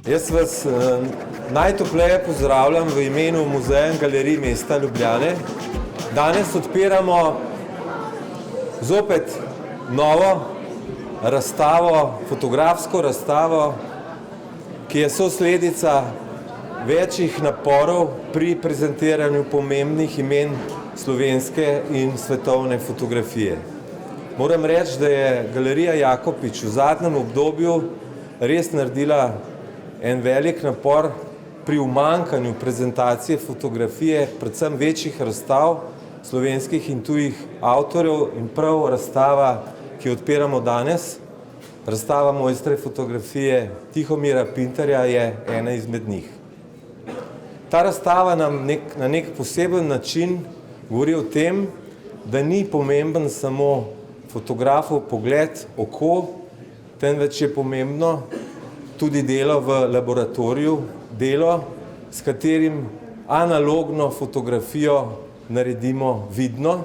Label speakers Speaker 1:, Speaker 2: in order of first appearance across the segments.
Speaker 1: Jaz vas najtopleje pozdravljam v imenu Muzeja in galerij mesta Ljubljane. Danes odpiramo zopet novo razstavo, fotografsko razstavo, ki je sosledica večjih naporov pri prezentiranju pomembnih imen slovenske in svetovne fotografije. Moram reči, da je Galerija Jakopič v zadnjem obdobju res naredila en velik napor pri umanjkanju prezentacije fotografije, predvsem večjih razstav slovenskih in tujih avtorjev, in prav razstava, ki jo odpiramo danes, razstava mojstre fotografije Tihomira Pintarja, je ena izmed njih. Ta razstava nam na nek poseben način govori o tem, da ni pomemben samo fotografov pogled, oko, temveč je pomembno tudi delo v laboratoriju, delo, s katerim analogno fotografijo naredimo vidno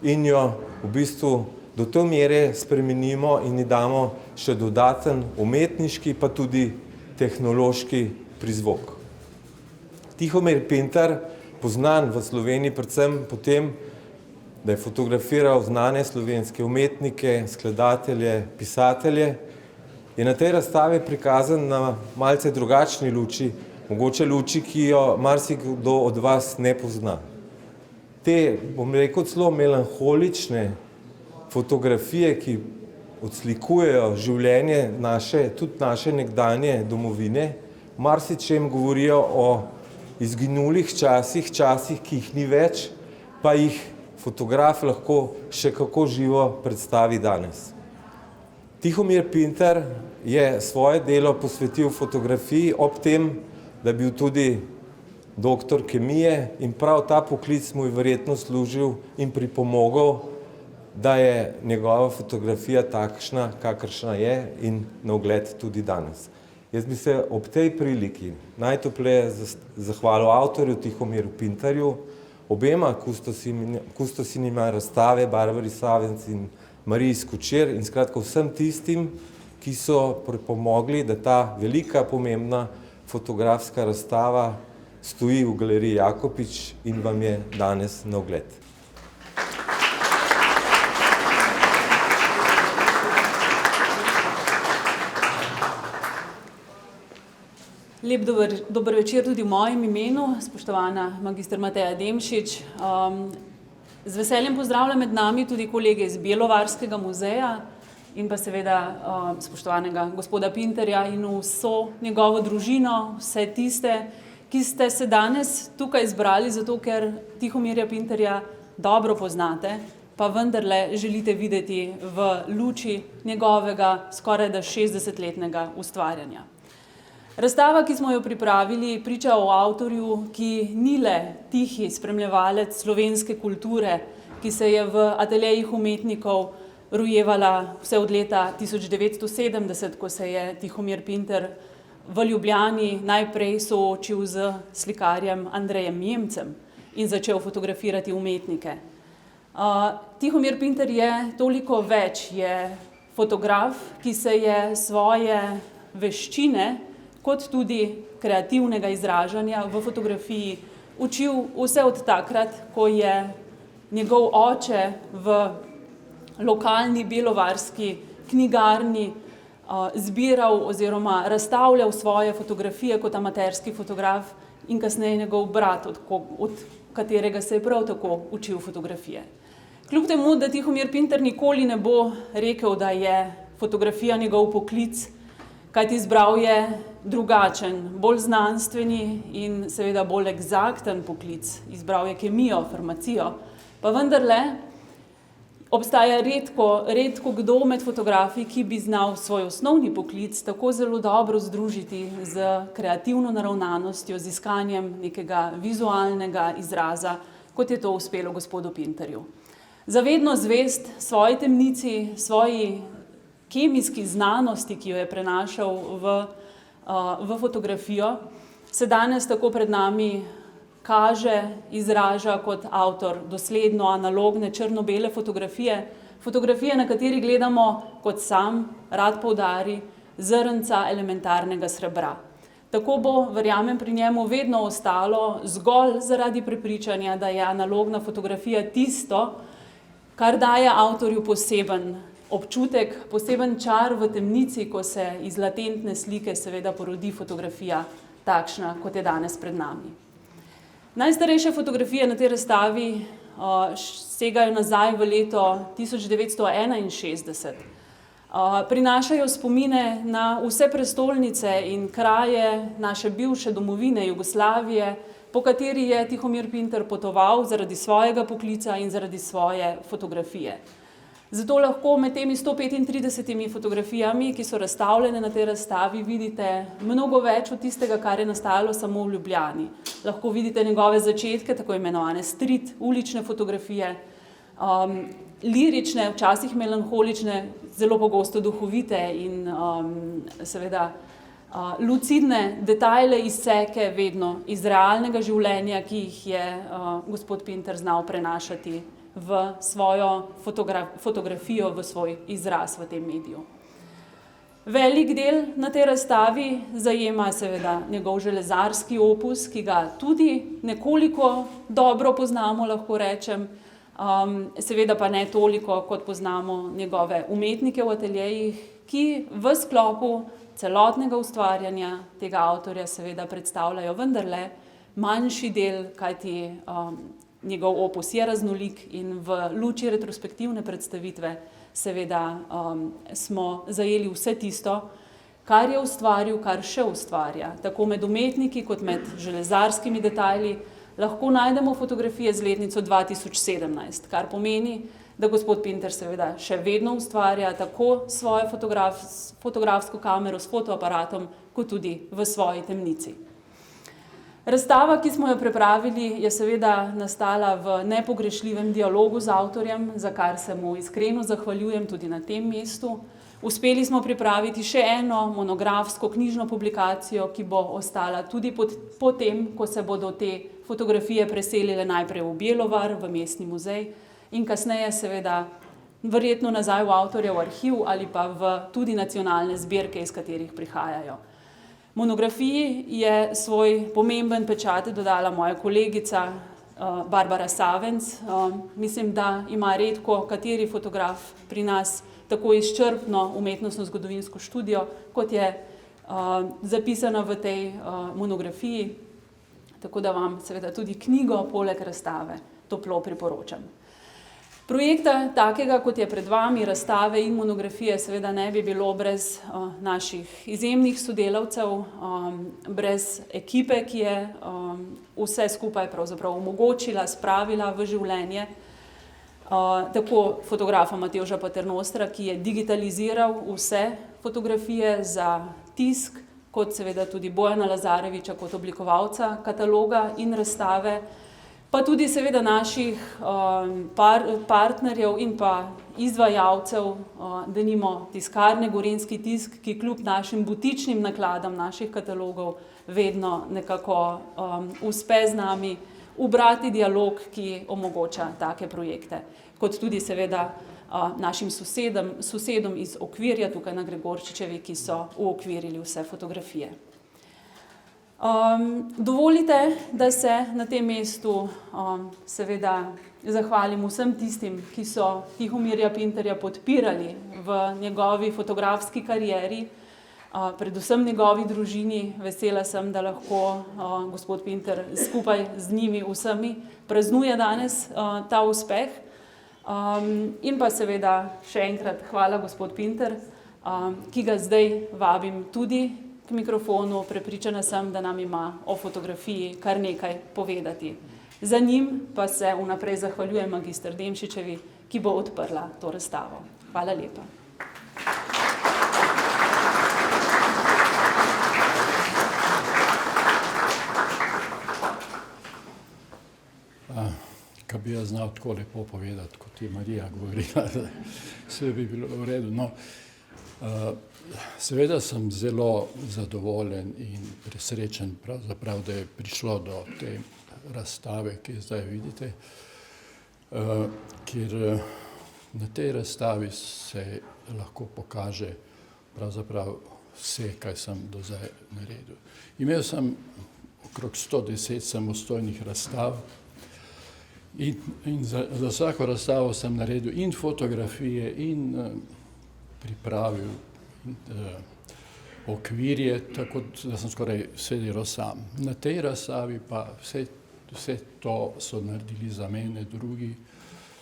Speaker 1: in jo v bistvu do te mere spremenimo in ji damo še dodaten umetniški, pa tudi tehnološki prizvok. Tihomir Pintar, poznan v Sloveniji predvsem po tem, da je fotografiral znane slovenske umetnike, skladatelje, pisatelje, je na tej razstavi prikazan na malce drugačni luči, mogoče luči, ki jo marsikdo od vas ne pozna. Te, bom rekel, celo melanholične fotografije, ki odslikujejo življenje naše, tudi naše nekdanje domovine, marsičem govorijo o izginulih časih, časih, ki jih ni več, pa jih fotograf lahko še kako živo predstavi danes. Tihomir Pintar je svoje delo posvetil fotografiji, ob tem, da je bil tudi doktor kemije, in prav ta poklic mu je verjetno služil in pripomogel, da je njegova fotografija takšna, kakršna je in na ogled tudi danes. Jaz bi se ob tej priliki najtopleje zahvalil avtorju Tihomiru Pintarju, obema kustosinjima razstave, Barbari Savenc in Mariji Skočir, in skratka vsem tistim, ki so pripomogli, da ta velika, pomembna fotografska razstava stoji v Galeriji Jakopič in vam je danes na ogled.
Speaker 2: Lep dober večer tudi v mojem imenu, spoštovana magister Mateja Demšič. Z veseljem pozdravljam med nami tudi kolege iz Bjelovarskega muzeja in pa seveda spoštovanega gospoda Pintarja in vso njegovo družino, vse tiste, ki ste se danes tukaj zbrali, zato ker Tihomirja Pintarja dobro poznate, pa vendarle želite videti v luči njegovega skorajda 60-letnega ustvarjanja. Razstava, ki smo jo pripravili, priča o avtorju, ki ni le tihi spremljevalec slovenske kulture, ki se je v ateljejih umetnikov rojevala vse od leta 1970, ko se je Tihomir Pintar v Ljubljani najprej soočil z slikarjem Andrejem Njemcem in začel fotografirati umetnike. Tihomir Pintar je toliko več, je fotograf, ki se je svoje veščine kot tudi kreativnega izražanja v fotografiji učil vse od takrat, ko je njegov oče v lokalni bjelovarski knjigarni zbiral oziroma razstavljal svoje fotografije kot amaterski fotograf in kasneje njegov brat, od katerega se je prav tako učil fotografije. Kljub temu, da Tihomir Pintar nikoli ne bo rekel, da je fotografija njegov poklic, kajti izbral je drugačen, bolj znanstveni in seveda bolj eksakten poklic. Izbral je kemijo, farmacijo, pa vendarle obstaja redko kdo med fotografi, ki bi znal svoj osnovni poklic tako zelo dobro združiti z kreativno naravnanostjo, z iskanjem nekega vizualnega izraza, kot je to uspelo gospodu Pintarju. Zavedno zvest svoji temnici, svoji kemijski znanosti, ki jo je prenašal v fotografijo, se danes tako pred nami kaže, izraža kot avtor dosledno analogne črno-bele fotografije, fotografije, na kateri gledamo, kot sam rad poudari, zrnca elementarnega srebra. Tako bo, verjamem, pri njemu vedno ostalo zgolj zaradi prepričanja, da je analogna fotografija tisto, kar daje avtorju poseben občutek, poseben čar v temnici, ko se iz latentne slike seveda porodi fotografija takšna, kot je danes pred nami. Najstarejše fotografije na tej razstavi segajo nazaj v leto 1961. Prinašajo spomine na vse prestolnice in kraje naše bivše domovine Jugoslavije, po kateri je Tihomir Pinter potoval zaradi svojega poklica in zaradi svoje fotografije. Zato lahko med temi 135 fotografijami, ki so razstavljene na tej razstavi, vidite mnogo več od tistega, kar je nastajalo samo v Ljubljani. Lahko vidite njegove začetke, tako imenovane street, ulične fotografije, lirične, včasih melanholične, zelo pogosto duhovite in seveda lucidne detajle, izseke vedno iz realnega življenja, ki jih je gospod Pinter znal prenašati v svojo fotografijo, v svoj izraz v tem mediju. Velik del na tej razstavi zajema seveda njegov železarski opus, ki ga tudi nekoliko dobro poznamo, lahko rečem, seveda pa ne toliko, kot poznamo njegove umetnike v ateljejih, ki v sklopu celotnega ustvarjanja tega avtorja seveda predstavljajo vendarle manjši del, kajti njegov opus je raznolik in v luči retrospektivne predstavitve seveda smo zajeli vse tisto, kar je ustvaril, kar še ustvarja. Tako med umetniki kot med železarskimi detajli lahko najdemo fotografije z letnico 2017, kar pomeni, da gospod Pinter seveda še vedno ustvarja tako svojo fotografsko kamero s fotoaparatom, kot tudi v svoji temnici. Razstava, ki smo jo pripravili, je seveda nastala v nepogrešljivem dialogu z avtorjem, za kar se mu iskreno zahvaljujem tudi na tem mestu. Uspeli smo pripraviti še eno monografsko knjižno publikacijo, ki bo ostala tudi potem, ko se bodo te fotografije preselile najprej v Bjelovar, v mestni muzej in kasneje seveda verjetno nazaj v avtorjev arhiv ali pa v tudi nacionalne zbirke, iz katerih prihajajo. Monografiji je svoj pomemben pečat dodala moja kolegica Barbara Savenc. Mislim, da ima redko kateri fotograf pri nas tako izčrpno umetnostno-zgodovinsko študijo, kot je zapisana v tej monografiji. Tako da vam seveda tudi knjigo poleg razstave toplo priporočam. Projekta takega, kot je pred vami, razstave in monografije, seveda ne bi bilo brez naših izjemnih sodelavcev, brez ekipe, ki je vse skupaj pravzaprav omogočila, spravila v življenje. Tako fotografa Matevža Paternostra, ki je digitaliziral vse fotografije za tisk, kot seveda tudi Bojana Lazareviča kot oblikovalca kataloga in razstave, pa tudi seveda naših partnerjev in pa izvajalcev, denimo tiskarne Gorenjski tisk, ki kljub našim butičnim nakladam naših katalogov vedno nekako uspe z nami ubrati dialog, ki omogoča take projekte, kot tudi seveda našim sosedom iz okvirja tukaj na Gregorčičevi, ki so uokvirili vse fotografije. Dovolite, da se na tem mestu seveda zahvalim vsem tistim, ki so Tihomirja Pinterja podpirali v njegovi fotografski karieri, predvsem njegovi družini. Vesela sem, da lahko gospod Pinter skupaj z njimi vsemi praznuje danes ta uspeh. In pa seveda še enkrat hvala gospod Pinter, ki ga zdaj vabim tudi k mikrofonu. Prepričana sem, da nam ima o fotografiji kar nekaj povedati. Za njim pa se vnaprej zahvaljujem magister Demšičevi, ki bo odprla to razstavo. Hvala lepa.
Speaker 3: Kaj bi jaz znal tako lepo povedati, kot je Marija govorila, vse bi bilo v redu. No, seveda sem zelo zadovoljen in presrečen, pravzaprav, da je prišlo do te razstave, ki jo zdaj vidite, ker na tej razstavi se lahko pokaže pravzaprav vse, kaj sem do zdaj naredil. Imel sem okrog 110 samostojnih razstav in za vsako razstavo sem naredil in fotografije in pripravil okvirje, tako da sem skoraj vse delal sam. Na tej razstavi pa vse to so naredili za mene drugi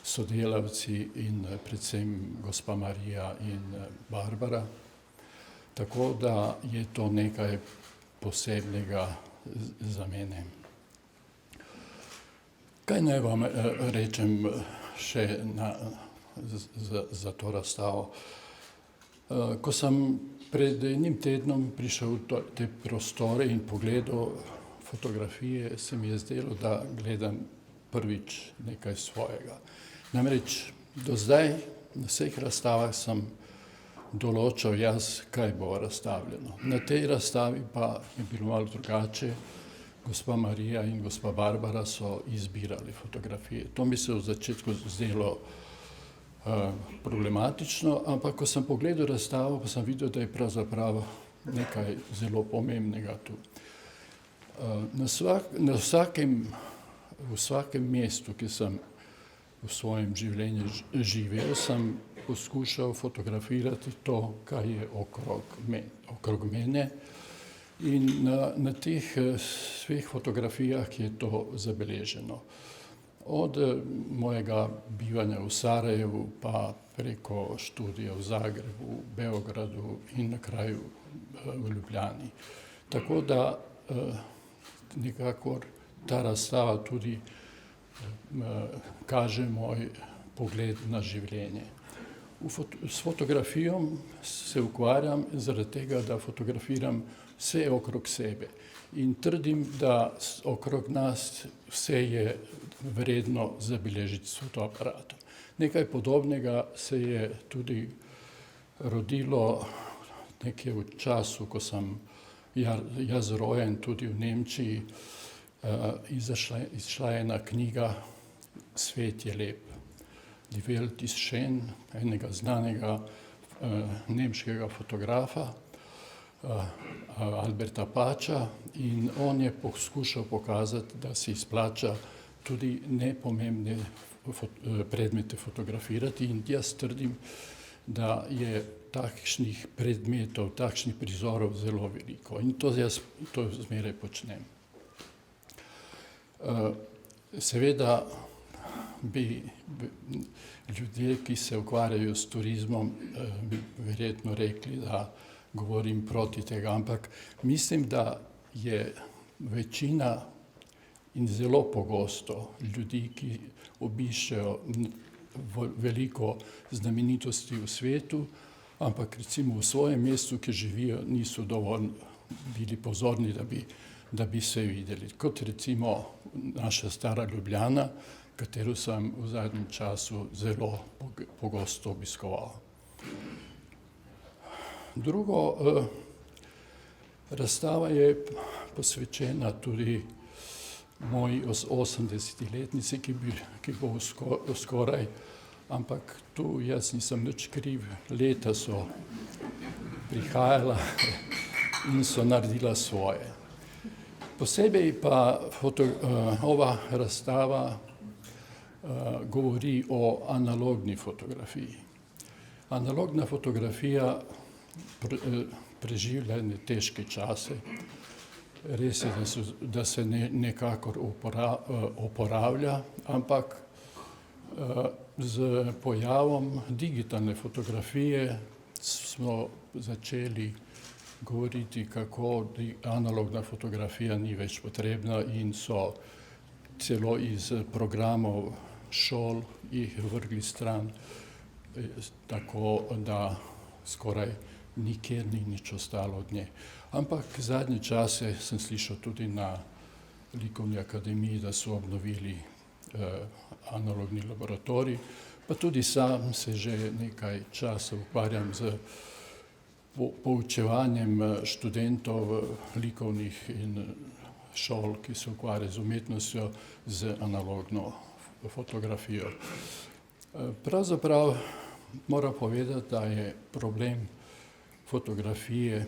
Speaker 3: sodelavci in predvsem gospa Marija in Barbara. Tako da je to nekaj posebnega za mene. Kaj naj vam rečem še za to razstavo? Ko sem pred enim tednom prišel v te prostore in pogledal fotografije, se mi je zdelo, da gledam prvič nekaj svojega. Namreč do zdaj na vseh razstavah sem določal jaz, kaj bo razstavljeno. Na tej razstavi pa je bilo malo drugače. Gospa Marija in gospa Barbara so izbirali fotografije. To mi se v začetku zdelo problematično, ampak ko sem pogledal razstavo, pa sem videl, da je pravzaprav nekaj zelo pomembnega tu. V vsakem mestu, ki sem v svojem življenju živel, sem poskušal fotografirati to, kar je okrog mene. In na teh svih fotografijah je to zabeleženo. Od mojega bivanja v Sarajevu pa preko študija v Zagrebu, Beogradu in na kraju v Ljubljani. Tako da nekako ta razstava tudi kaže moj pogled na življenje. S fotografijo se ukvarjam zaradi tega, da fotografiram vse okrog sebe in trdim, da okrog nas vse je vredno zabeležiti s fotoaparatom. Nekaj podobnega se je tudi rodilo nekje v času, ko sem jaz rojen tudi v Nemčiji, izšla je ena knjiga Svet je lep. Die Welt ist schön, enega znanega nemškega fotografa, Alberta Pača, in on je poskušal pokazati, da se izplača tudi nepomembne predmete fotografirati, in jaz trdim, da je takšnih predmetov, takšnih prizorov zelo veliko in to jaz zmeraj počnem. Seveda bi ljudje, ki se ukvarjajo s turizmom, verjetno rekli, da govorim proti tega, ampak mislim, da je večina in zelo pogosto ljudi, ki obiščejo veliko znamenitosti v svetu, ampak recimo v svojem mestu, ki živijo, niso dovolj bili pozorni, da bi se videli. Kot recimo naša stara Ljubljana, katero sem v zadnjem času zelo pogosto obiskoval. Drugo, razstava je posvečena tudi moji 80-letnici, ki bo skoraj, ampak tu jaz nisem nič kriv. Leta so prihajala in so naredila svoje. Posebej pa ova razstava govori o analogni fotografiji. Analogna fotografija preživlja težke čase. Res je, da se nekakor oporavlja, ampak z pojavom digitalne fotografije smo začeli govoriti, kako analogna fotografija ni več potrebna in so celo iz programov šol jih vrgli stran, tako da skoraj nikjer ni nič ostalo od nje. Ampak zadnje čase sem slišal tudi na Likovni akademiji, da so obnovili analogni laboratorij, pa tudi sam se že nekaj časa ukvarjam z poučevanjem študentov likovnih in šol, ki se ukvarjajo z umetnostjo, z analogno fotografijo. Pravzaprav moram povedati, da je problem fotografije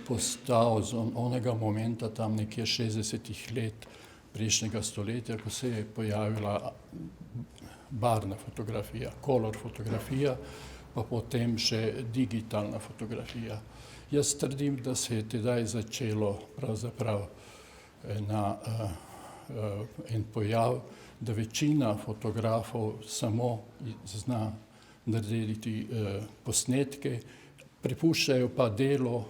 Speaker 3: postal z onega momenta tam nekje 60 let prejšnjega stoletja, ko se je pojavila barvna fotografija, color fotografija, pa potem še digitalna fotografija. Jaz trdim, da se je tedaj začelo pravzaprav en pojav, da večina fotografov samo zna narediti posnetke, prepuščajo pa delo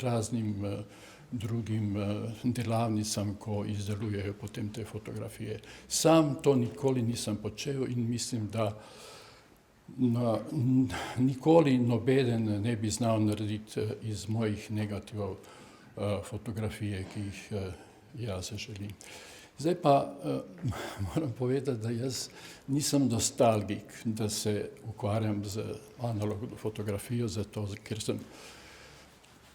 Speaker 3: raznim drugim delavnicam, ko izdelujejo potem te fotografije. Sam to nikoli nisem počel in mislim, da nikoli nobeden ne bi znal narediti iz mojih negativov fotografije, ki jih jaz želim. Zdaj pa moram povedati, da jaz nisem nostalgik, da se ukvarjam z analogno fotografijo, zato ker sem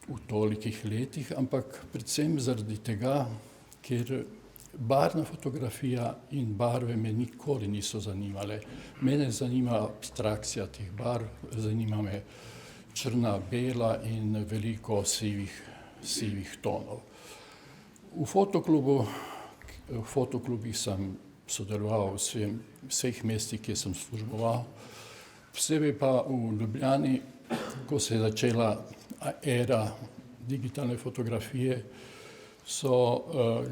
Speaker 3: v tolikih letih, ampak predvsem zaradi tega, ker barvna fotografija in barve me nikoli niso zanimale. Mene zanima abstrakcija teh barv, zanima me črna, bela in veliko sivih tonov. V fotoklubih sem sodeloval v vseh mestih, kjer sem služboval, posebej pa v Ljubljani, ko se je začela era digitalne fotografije, so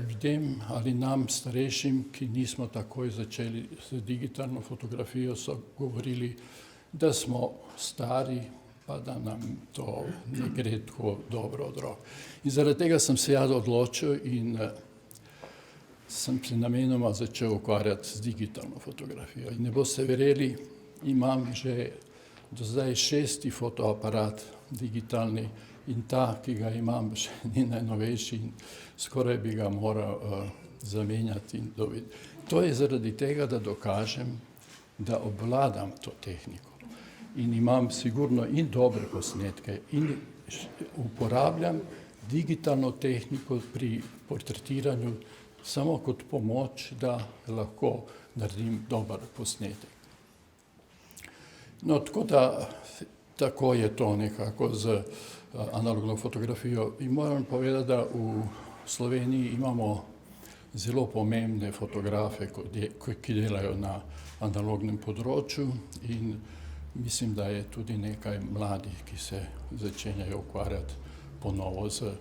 Speaker 3: ljudem ali nam starejšim, ki nismo takoj začeli z digitalno fotografijo, so govorili, da smo stari, pa da nam to ne gre tako dobro od rok. In zaradi tega sem se jaz odločil in sem se namenoma začel ukvarjati z digitalno fotografijo. In ne boste verjeli, imam že do zdaj 6. fotoaparat digitalni in ta, ki ga imam, še ni najnovejši in skoraj bi ga moral zamenjati in dobiti. To je zaradi tega, da dokažem, da obvladam to tehniko in imam sigurno in dobre posnetke in uporabljam digitalno tehniko pri portretiranju samo kot pomoč, da lahko naredim dober posnetek. No, tako je to nekako z analogno fotografijo. In moram povedati, da v Sloveniji imamo zelo pomembne fotografe, ki delajo na analognem področju in mislim, da je tudi nekaj mladih, ki se začenjajo ukvarjati ponovo z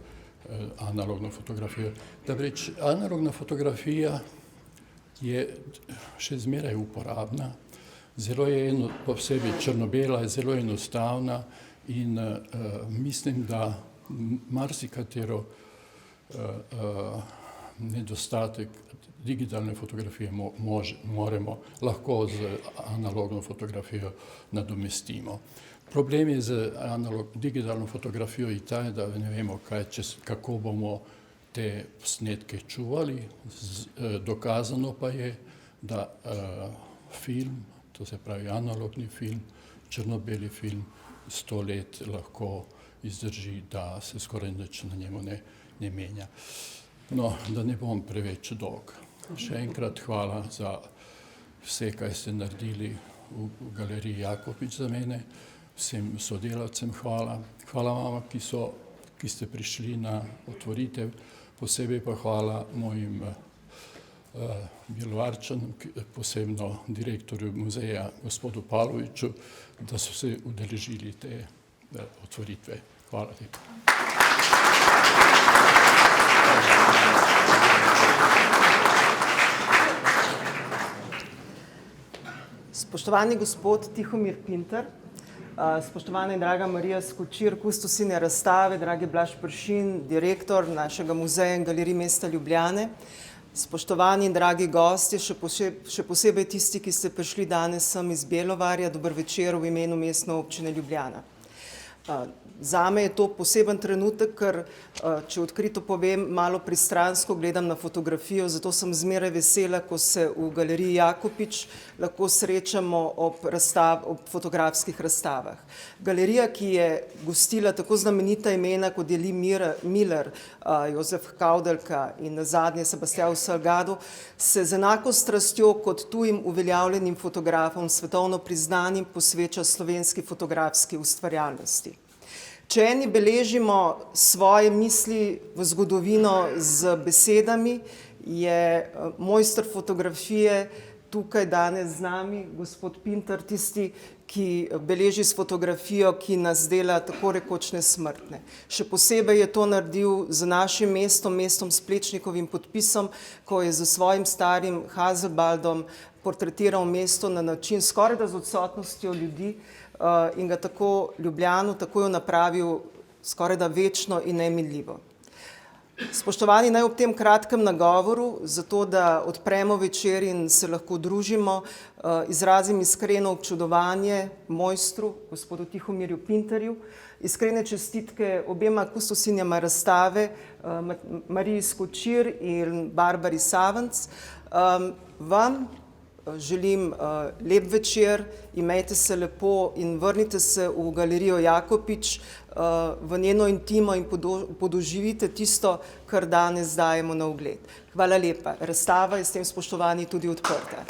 Speaker 3: analogno fotografijo. Namreč analogna fotografija je še zmeraj uporabna, zelo je posebej črno-bela, je zelo enostavna in mislim, da marsikatero nedostatek digitalne fotografije lahko z analogno fotografijo nadomestimo. Problem je z digitalno fotografijo in ta, da ne vemo, kako bomo te posnetke čuvali. Dokazano pa je, da film, to se pravi analogni film, črno-beli film, 100 let lahko izdrži, da se skoraj nič na njemu ne menja. No, da ne bom preveč dolg. Še enkrat hvala za vse, kaj ste naredili v galeriji Jakopič za mene, vsem sodelavcem hvala. Hvala vama, ki ste prišli na otvoritev, posebej pa hvala mojim Bjelovarčanom, posebno direktorju muzeja, gospodu Pavloviču, da so se udeležili te otvoritve. Hvala lepa.
Speaker 4: Spoštovani gospod Tihomir Pintar, spoštovana in draga Marija Skočir, kustosinja razstave, dragi Blaž Pršin, direktor našega muzeja in galerije mesta Ljubljane, spoštovani in dragi gostje, še posebej tisti, ki ste prišli danes sem iz Bjelovarja, dober večer v imenu Mestne občine Ljubljana. Zame je to poseben trenutek, ker, če odkrito povem, malo pristransko gledam na fotografijo, zato sem zmeraj vesela, ko se v galeriji Jakopič lahko srečamo ob fotografskih razstavah. Galerija, ki je gostila tako znamenita imena, kot je Lee Miller, Jozef Kavdelka in nazadnje Sebastião Salgado, se z enako strastjo kot tujim uveljavljenim fotografom, svetovno priznanim, posveča slovenski fotografski ustvarjalnosti. Če eni beležimo svoje misli v zgodovino z besedami, je mojster fotografije tukaj danes z nami, gospod Pintar, tisti, ki beleži s fotografijo, ki nas dela tako rekoč nesmrtne. Še posebej je to naredil z našim mestom, mestom s Plečnikovim podpisom, ko je z svojim starim Haselbaldom portretiral mesto na način skorajda z odsotnostjo ljudi in ga tako Ljubljano, tako jo napravil skorajda večno in neminljivo. Spoštovani, naj ob tem kratkem nagovoru, zato da odpremo večer in se lahko družimo, izrazim iskreno občudovanje mojstru, gospodu Tihomirju Pintarju, iskrene čestitke obema kustosinjama razstave, Mariji Skočir in Barbari Savenc. Vam želim lep večer, imejte se lepo in vrnite se v galerijo Jakopič, v njeno intimo in podoživite tisto, kar danes dajemo na ogled. Hvala lepa. Razstava je s tem, spoštovani, tudi odprta.